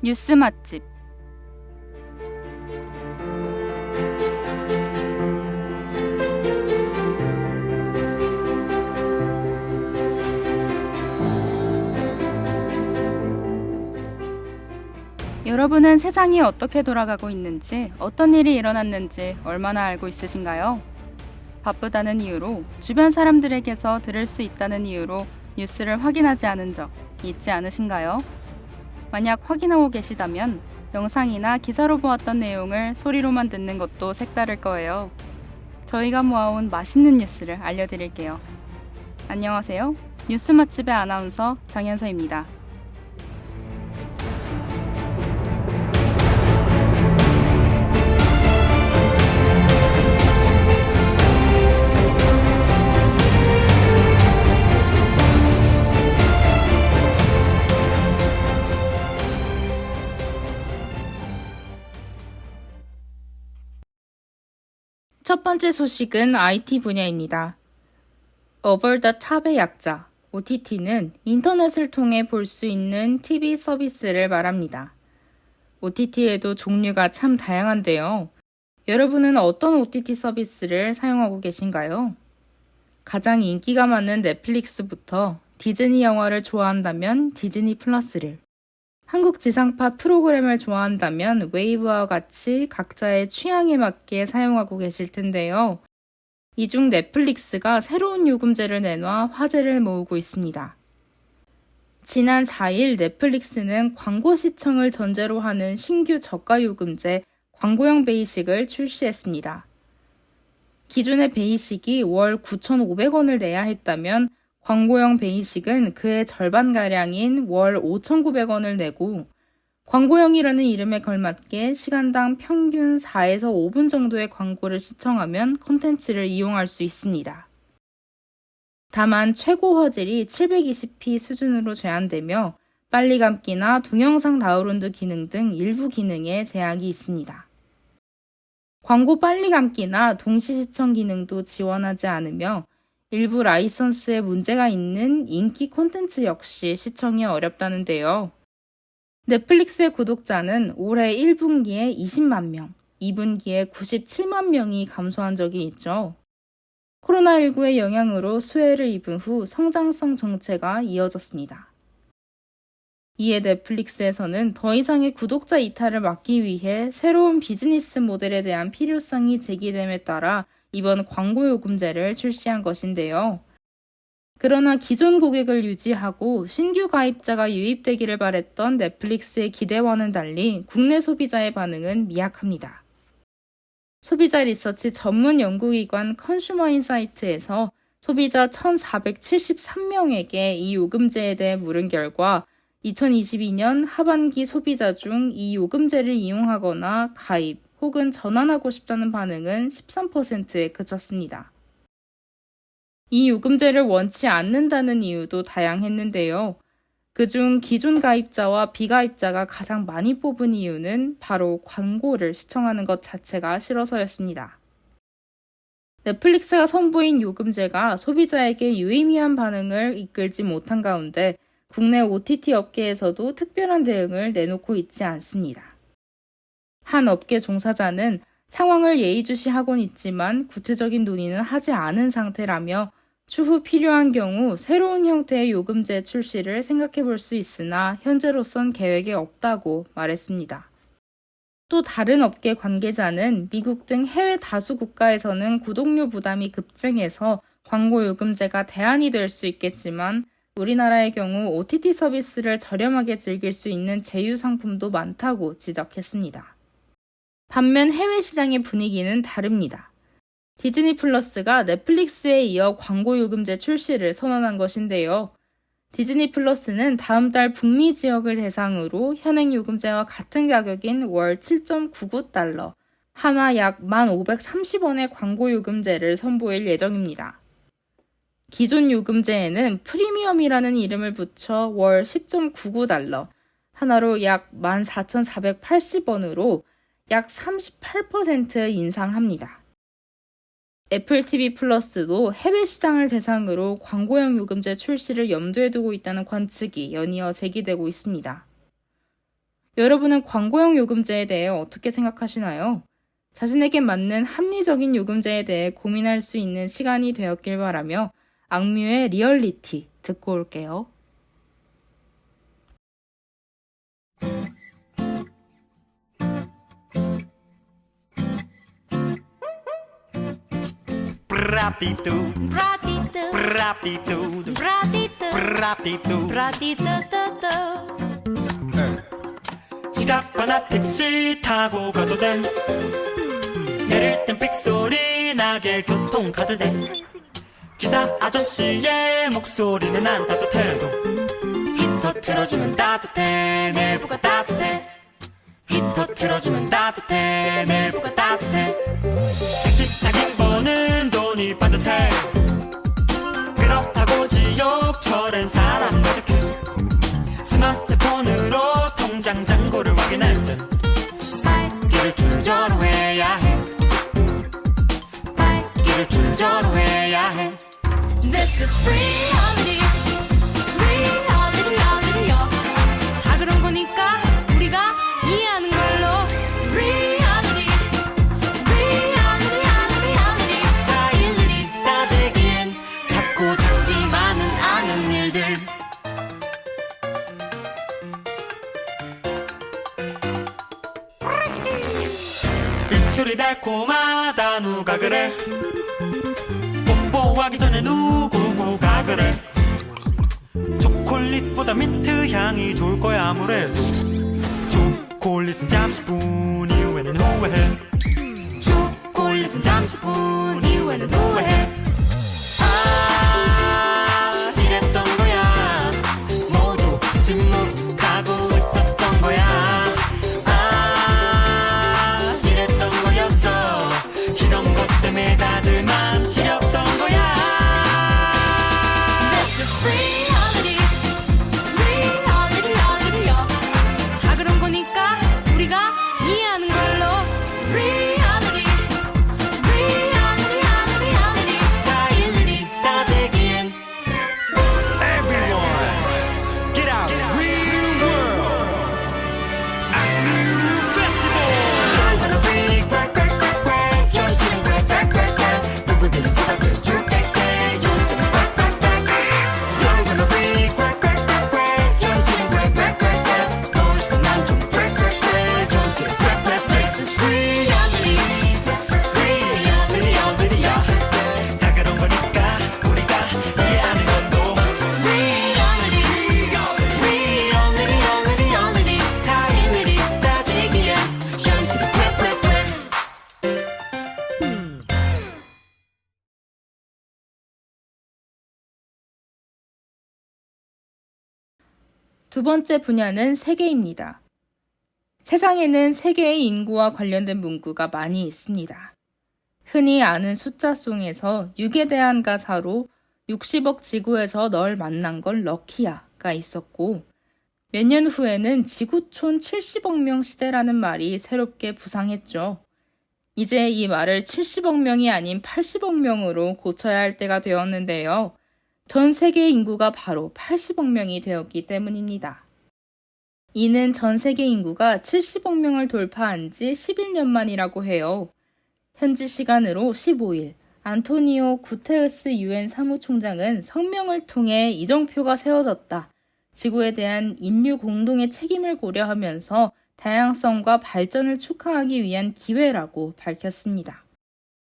뉴스 맛집. 여러분은 세상이 어떻게 돌아가고 있는지, 어떤 일이 일어났는지 얼마나 알고 있으신가요? 바쁘다는 이유로, 주변 사람들에게서 들을 수 있다는 이유로 뉴스를 확인하지 않은 적 있지 않으신가요? 만약 확인하고 계시다면 영상이나 기사로 보았던 내용을 소리로만 듣는 것도 색다를 거예요. 저희가 모아온 맛있는 뉴스를 알려드릴게요. 안녕하세요. 뉴스 맛집의 아나운서 장현서입니다. 첫 번째 소식은 IT 분야입니다. Over the Top의 약자, OTT는 인터넷을 통해 볼 수 있는 TV 서비스를 말합니다. OTT에도 종류가 참 다양한데요. 여러분은 어떤 OTT 서비스를 사용하고 계신가요? 가장 인기가 많은 넷플릭스부터 디즈니 영화를 좋아한다면 디즈니 플러스를, 한국 지상파 프로그램을 좋아한다면 웨이브와 같이 각자의 취향에 맞게 사용하고 계실 텐데요. 이 중 넷플릭스가 새로운 요금제를 내놔 화제를 모으고 있습니다. 지난 4일 넷플릭스는 광고 시청을 전제로 하는 신규 저가 요금제 광고형 베이식을 출시했습니다. 기존의 베이식이 월 9,500원을 내야 했다면 광고형 베이식은 그의 절반가량인 월 5,900원을 내고, 광고형이라는 이름에 걸맞게 시간당 평균 4에서 5분 정도의 광고를 시청하면 콘텐츠를 이용할 수 있습니다. 다만 최고 화질이 720p 수준으로 제한되며 빨리 감기나 동영상 다운로드 기능 등 일부 기능에 제약이 있습니다. 광고 빨리 감기나 동시 시청 기능도 지원하지 않으며 일부 라이선스에 문제가 있는 인기 콘텐츠 역시 시청이 어렵다는데요. 넷플릭스의 구독자는 올해 1분기에 20만 명, 2분기에 97만 명이 감소한 적이 있죠. 코로나19의 영향으로 수혜를 입은 후 성장성 정체가 이어졌습니다. 이에 넷플릭스에서는 더 이상의 구독자 이탈을 막기 위해 새로운 비즈니스 모델에 대한 필요성이 제기됨에 따라 이번 광고 요금제를 출시한 것인데요. 그러나 기존 고객을 유지하고 신규 가입자가 유입되기를 바랬던 넷플릭스의 기대와는 달리 국내 소비자의 반응은 미약합니다. 소비자 리서치 전문 연구기관 컨슈머인사이트에서 소비자 1,473명에게 이 요금제에 대해 물은 결과 2022년 하반기 소비자 중 이 요금제를 이용하거나 가입 혹은 전환하고 싶다는 반응은 13%에 그쳤습니다. 이 요금제를 원치 않는다는 이유도 다양했는데요. 그중 기존 가입자와 비가입자가 가장 많이 뽑은 이유는 바로 광고를 시청하는 것 자체가 싫어서였습니다. 넷플릭스가 선보인 요금제가 소비자에게 유의미한 반응을 이끌지 못한 가운데 국내 OTT 업계에서도 특별한 대응을 내놓고 있지 않습니다. 한 업계 종사자는 상황을 예의주시하곤 있지만 구체적인 논의는 하지 않은 상태라며 추후 필요한 경우 새로운 형태의 요금제 출시를 생각해 볼 수 있으나 현재로선 계획에 없다고 말했습니다. 또 다른 업계 관계자는 미국 등 해외 다수 국가에서는 구독료 부담이 급증해서 광고 요금제가 대안이 될 수 있겠지만 우리나라의 경우 OTT 서비스를 저렴하게 즐길 수 있는 제휴 상품도 많다고 지적했습니다. 반면 해외 시장의 분위기는 다릅니다. 디즈니 플러스가 넷플릭스에 이어 광고 요금제 출시를 선언한 것인데요. 디즈니 플러스는 다음 달 북미 지역을 대상으로 현행 요금제와 같은 가격인 월 7.99달러, 한화 약 1,530원의 광고 요금제를 선보일 예정입니다. 기존 요금제에는 프리미엄이라는 이름을 붙여 월 10.99달러, 하나로 약 14,480원으로 약 38% 인상합니다. 애플 TV 플러스도 해외 시장을 대상으로 광고형 요금제 출시를 염두에 두고 있다는 관측이 연이어 제기되고 있습니다. 여러분은 광고형 요금제에 대해 어떻게 생각하시나요? 자신에게 맞는 합리적인 요금제에 대해 고민할 수 있는 시간이 되었길 바라며 악뮤의 리얼리티 듣고 올게요. Bratitude, Bratitude, bratitude, bratitude, bratitude. bratitude. 지갑 하나 택시 타고 가도 돼. 내릴 땐 삑소리 나게 교통카드 돼. 기사 아저씨의 목소리는 안 따뜻해도 히터 틀어주면 따뜻해. 내부가 따뜻해. 히터 틀어주면 따뜻해. 내부가 따뜻해. 택시 타긴 버는 돈이 빠듯해. 그렇다고 지옥철엔 사람 가득해. 스마트폰으로 통장 잔고를 확인할 땐 발길을 충전을 해야 해. 발길을 충전을 해야 해. This is reality, reality, reality요. 다 그런 거니까 우리가 이해하는 걸로. Reality, reality, reality. 다 일일이 따지기엔 작고 작지만은 않은 일들. 입술이 달콤하다 누가 그래. 뽀뽀하기 전에 누구가 그래. 초콜릿보다 민트 향이 좋을 거야 아무래도. 초콜릿은 잠시뿐 이후에는 후회해. 초콜릿은 잠시뿐 이후에는 후회해. 아 이랬던 거야. 모두 침묵하고 있었던 거야. 아 이랬던 거였어. 이런 것 때문에 다들 맘 시렸던 거야. This is reality, reality, reality요. 다 그런 거니까 우리가 이해하는 걸로. Reality, reality, reality. 다 일일이 따지기엔 Everyone get out real world. 악뮤 페스티벌. 영화는 왜 꽉꽉꽉꽉. 현실은 꽉꽉꽉꽉. 누구들은 부담을 줄 때때 현실은 꽉꽉꽉. 영화는 왜 꽉꽉꽉꽉. 현실은 꽉꽉꽉꽉. 거기서 난좀 꽉꽉꽉. 현실은 꽉꽉. This is reality, reality, reality야. 다 그런 거니까 우리가 이해하는 걸로. Reality, reality, reality. 다 일일이 따지기엔 현실은 꽉꽉꽉. 두 번째 분야는 세계입니다. 세상에는 세계의 인구와 관련된 문구가 많이 있습니다. 흔히 아는 숫자송에서 6에 대한 가사로 60억 지구에서 널 만난 건 럭키야가 있었고, 몇 년 후에는 지구촌 70억 명 시대라는 말이 새롭게 부상했죠. 이제 이 말을 70억 명이 아닌 80억 명으로 고쳐야 할 때가 되었는데요. 전 세계 인구가 바로 80억 명이 되었기 때문입니다. 이는 전 세계 인구가 70억 명을 돌파한 지 11년 만이라고 해요. 현지 시간으로 15일, 안토니오 구테르스 유엔 사무총장은 성명을 통해 이정표가 세워졌다. 지구에 대한 인류 공동의 책임을 고려하면서 다양성과 발전을 축하하기 위한 기회라고 밝혔습니다.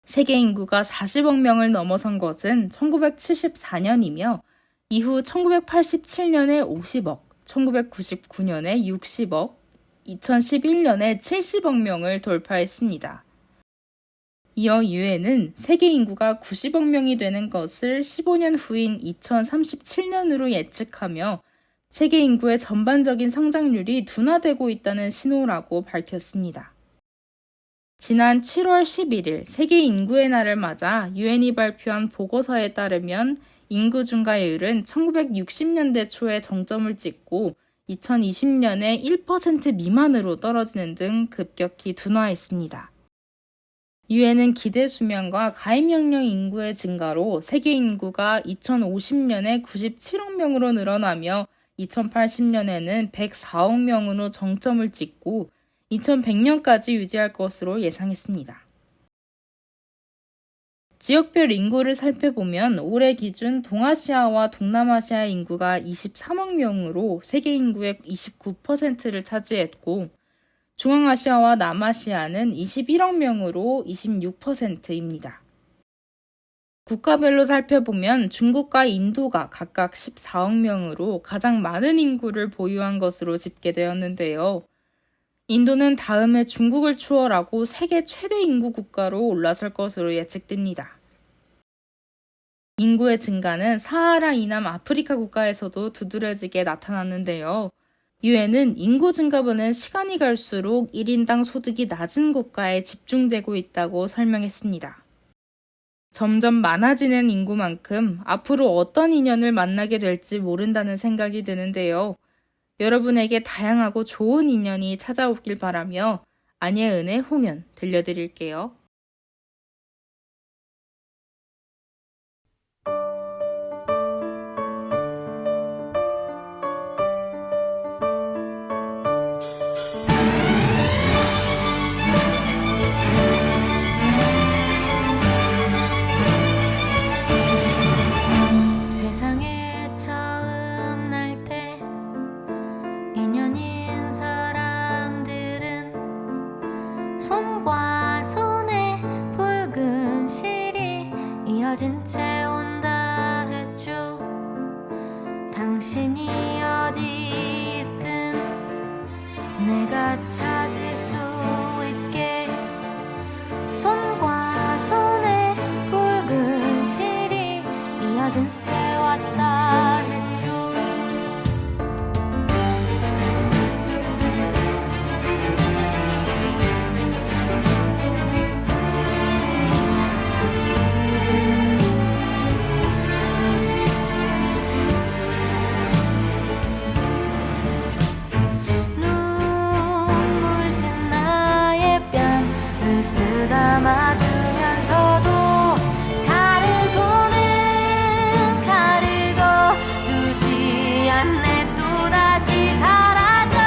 세계 인구가 40억 명을 넘어선 것은 1974년이며 이후 1987년에 50억, 1999년에 60억, 2011년에 70억 명을 돌파했습니다. 이어 유엔은 세계 인구가 90억 명이 되는 것을 15년 후인 2037년으로 예측하며 세계 인구의 전반적인 성장률이 둔화되고 있다는 신호라고 밝혔습니다. 지난 7월 11일 세계 인구의 날을 맞아 유엔이 발표한 보고서에 따르면 인구 증가율은 1960년대 초에 정점을 찍고 2020년에 1% 미만으로 떨어지는 등 급격히 둔화했습니다. 유엔은 기대 수명과 가입 연령 인구의 증가로 세계 인구가 2050년에 97억 명으로 늘어나며 2080년에는 104억 명으로 정점을 찍고 2100년까지 유지할 것으로 예상했습니다. 지역별 인구를 살펴보면 올해 기준 동아시아와 동남아시아 인구가 23억 명으로 세계 인구의 29%를 차지했고 중앙아시아와 남아시아는 21억 명으로 26%입니다. 국가별로 살펴보면 중국과 인도가 각각 14억 명으로 가장 많은 인구를 보유한 것으로 집계되었는데요. 인도는 다음에 중국을 추월하고 세계 최대 인구 국가로 올라설 것으로 예측됩니다. 인구의 증가는 사하라 이남 아프리카 국가에서도 두드러지게 나타났는데요. 유엔은 인구 증가분은 시간이 갈수록 1인당 소득이 낮은 국가에 집중되고 있다고 설명했습니다. 점점 많아지는 인구만큼 앞으로 어떤 인연을 만나게 될지 모른다는 생각이 드는데요. 여러분에게 다양하고 좋은 인연이 찾아오길 바라며 안예은의 홍연 들려드릴게요. 세상에 처음 날 때 인연인 사람들은 손과 손에 붉은 실이 이어진 채 온다 했죠. 당신이 어디 있든 내가 찾을 수 있게 손과 손에 붉은 실이 이어진 채 왔다 했죠. 눈물 진 나의 뺨을 쓰다마주면서도 다른 손은 칼을 거두지 않네. 또다시 사라져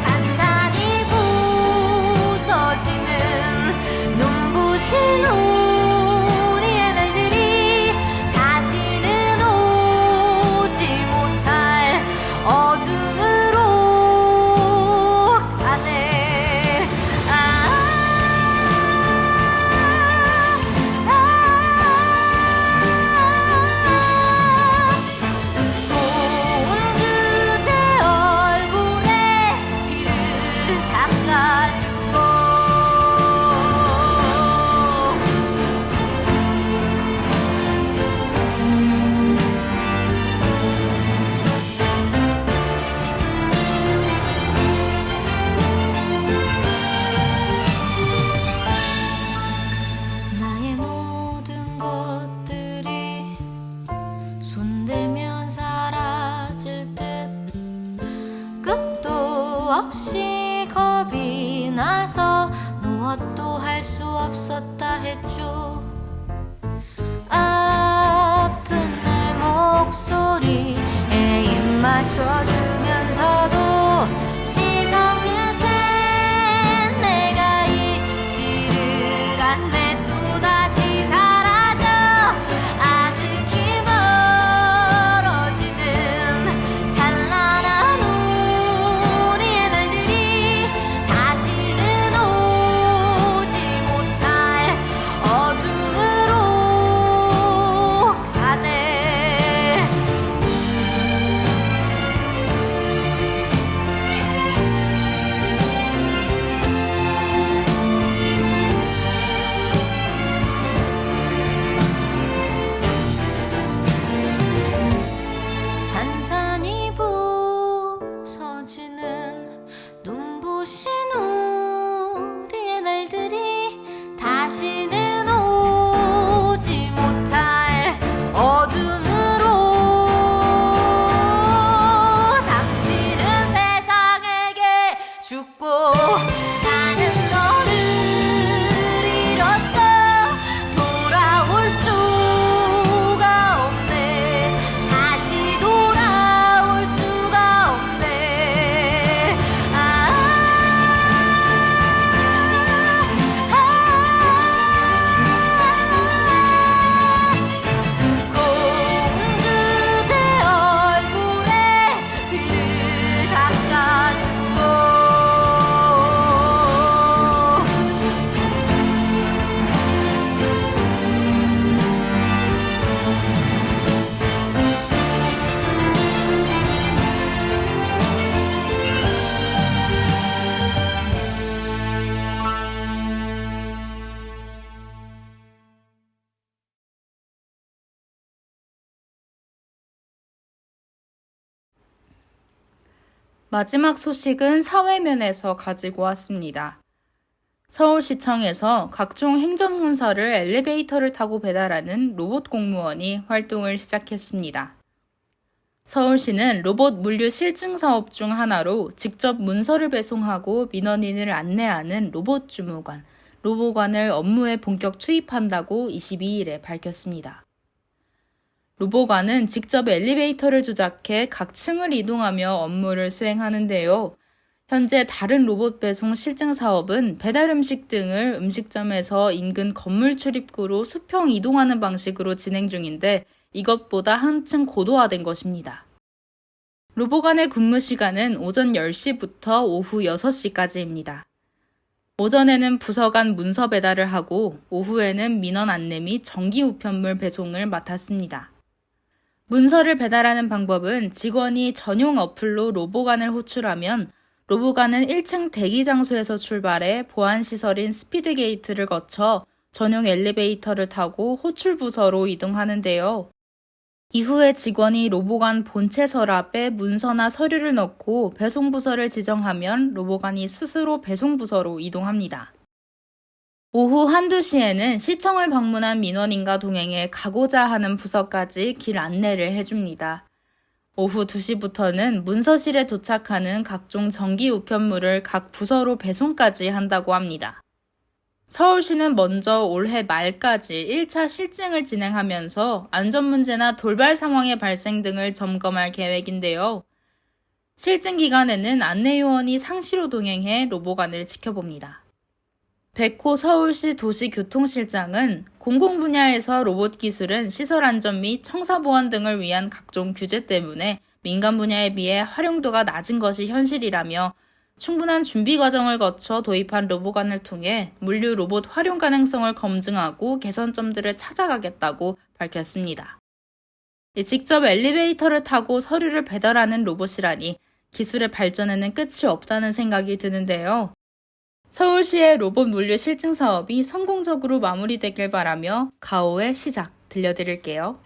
산산이 부서지는 눈부신 우리의 날들이 다시는 오지 못할 어둠으로 가네. 고운 그대 얼굴에 피를 닦아주고 나의 모든 것들이 손대면 사라질 듯 끝도 없이 겁이 나서 무엇도 할 수 없었다 했죠. 아픈 내 목소리에 입 맞춰주면서도 시선 끝엔 내가 있지를 않네. 또다시 사라져 아득히 멀어지는 찬란한 우리의 날들이 다시는 오지 못할 어둠으로 가네. 마지막 소식은 사회면에서 가지고 왔습니다. 서울시청에서 각종 행정문서를 엘리베이터를 타고 배달하는 로봇 공무원이 활동을 시작했습니다. 서울시는 로봇 물류 실증 사업 중 하나로 직접 문서를 배송하고 민원인을 안내하는 로봇 주무관, 로보관을 업무에 본격 투입한다고 22일에 밝혔습니다. 로보관은 직접 엘리베이터를 조작해 각 층을 이동하며 업무를 수행하는데요. 현재 다른 로봇 배송 실증 사업은 배달 음식 등을 음식점에서 인근 건물 출입구로 수평 이동하는 방식으로 진행 중인데 이것보다 한층 고도화된 것입니다. 로보관의 근무 시간은 오전 10시부터 오후 6시까지입니다. 오전에는 부서 간 문서 배달을 하고 오후에는 민원 안내 및 정기 우편물 배송을 맡았습니다. 문서를 배달하는 방법은 직원이 전용 어플로 로보관을 호출하면 로보관은 1층 대기 장소에서 출발해 보안시설인 스피드 게이트를 거쳐 전용 엘리베이터를 타고 호출 부서로 이동하는데요. 이후에 직원이 로보관 본체 서랍에 문서나 서류를 넣고 배송 부서를 지정하면 로보관이 스스로 배송 부서로 이동합니다. 오후 1~2시에는 시청을 방문한 민원인과 동행해 가고자 하는 부서까지 길 안내를 해줍니다. 오후 2시부터는 문서실에 도착하는 각종 정기 우편물을 각 부서로 배송까지 한다고 합니다. 서울시는 먼저 올해 말까지 1차 실증을 진행하면서 안전 문제나 돌발 상황의 발생 등을 점검할 계획인데요. 실증 기간에는 안내요원이 상시로 동행해 로보관을 지켜봅니다. 백호 서울시 도시교통실장은 공공 분야에서 로봇 기술은 시설 안전 및 청사보안 등을 위한 각종 규제 때문에 민간 분야에 비해 활용도가 낮은 것이 현실이라며 충분한 준비 과정을 거쳐 도입한 로보관을 통해 물류 로봇 활용 가능성을 검증하고 개선점들을 찾아가겠다고 밝혔습니다. 직접 엘리베이터를 타고 서류를 배달하는 로봇이라니 기술의 발전에는 끝이 없다는 생각이 드는데요. 서울시의 로봇 물류 실증 사업이 성공적으로 마무리되길 바라며 가오의 시작 들려드릴게요.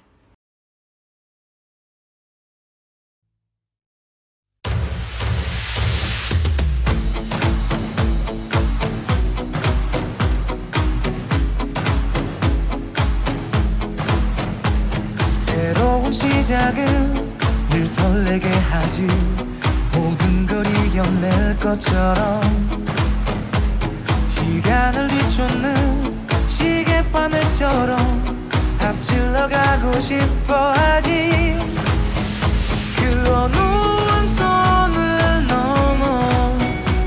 새로운 시작은 늘 설레게 하지 모든 걸 이겨낼 것처럼 시간을 뒤쫓는 시계바늘처럼 앞질러 가고 싶어 하지 그 어느 원선을 넘어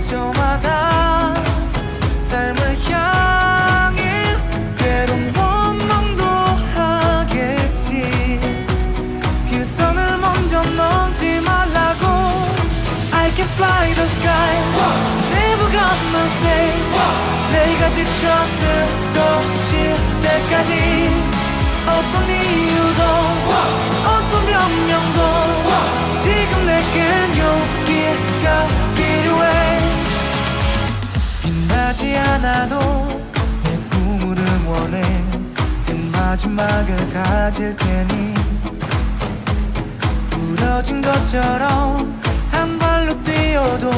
저마다 삶을 향해 때론 원망도 하겠지 그 선을 먼저 넘지 말라고 I can fly the sky Never gonna stay 내가 지쳐 쓰러질 때까지 어떤 이유도 어떤 변명도 지금 내겐 용기가 필요해 빛나지 않아도 내 꿈을 응원해 그 마지막을 가질 테니 부러진 것처럼 한 발로 뛰어도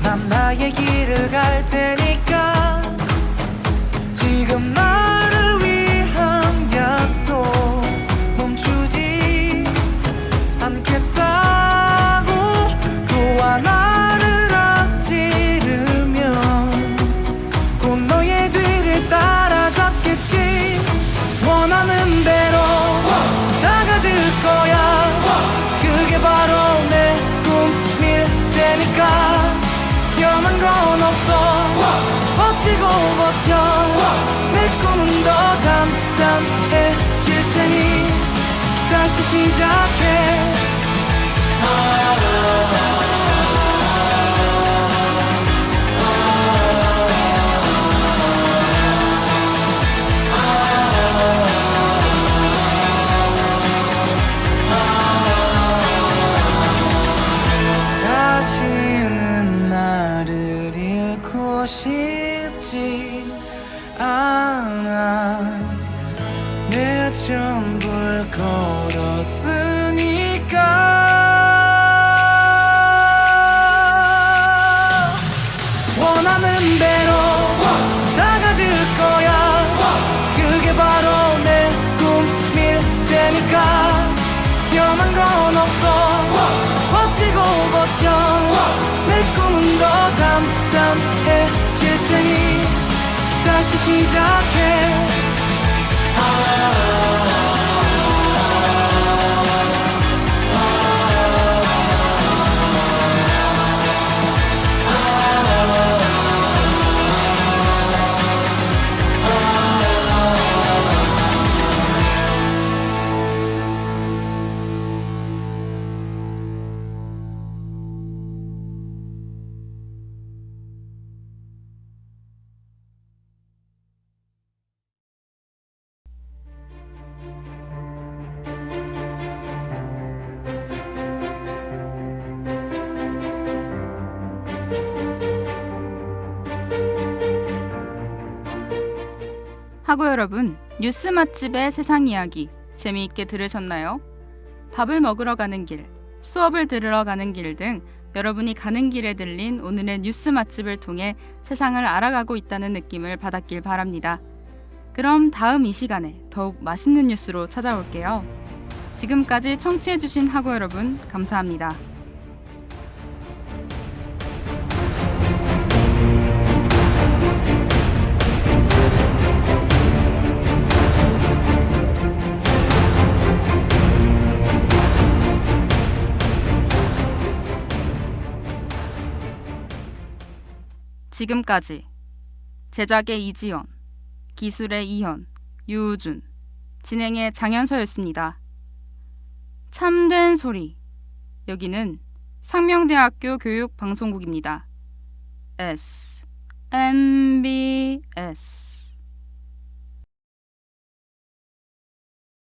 난 나의 길을 갈 테니까 지금 나를 위한 약속 멈추지 않겠다고 또 하나를 앞지르면 곧 너의 뒤를 따라잡겠지 원하는 대로 다가질 거야 그게 바로 내 꿈일 테니까 변한 건 없어 버티고 버텨 내 꿈은 더 단단해질 테니 다시 시작해 다시는 나를 잃고 싶지 않아 내 전부를 걸었으니까 익숙함해질 테니 다시 시작해. 학우 여러분, 뉴스 맛집의 세상 이야기 재미있게 들으셨나요? 밥을 먹으러 가는 길, 수업을 들으러 가는 길 등 여러분이 가는 길에 들린 오늘의 뉴스 맛집을 통해 세상을 알아가고 있다는 느낌을 받았길 바랍니다. 그럼 다음 이 시간에 더욱 맛있는 뉴스로 찾아올게요. 지금까지 청취해주신 학우 여러분, 감사합니다. 지금까지 제작의 이지연, 기술의 이현, 유우준, 진행의 장현서였습니다. 참된 소리, 여기는 상명대학교 교육방송국입니다. MBS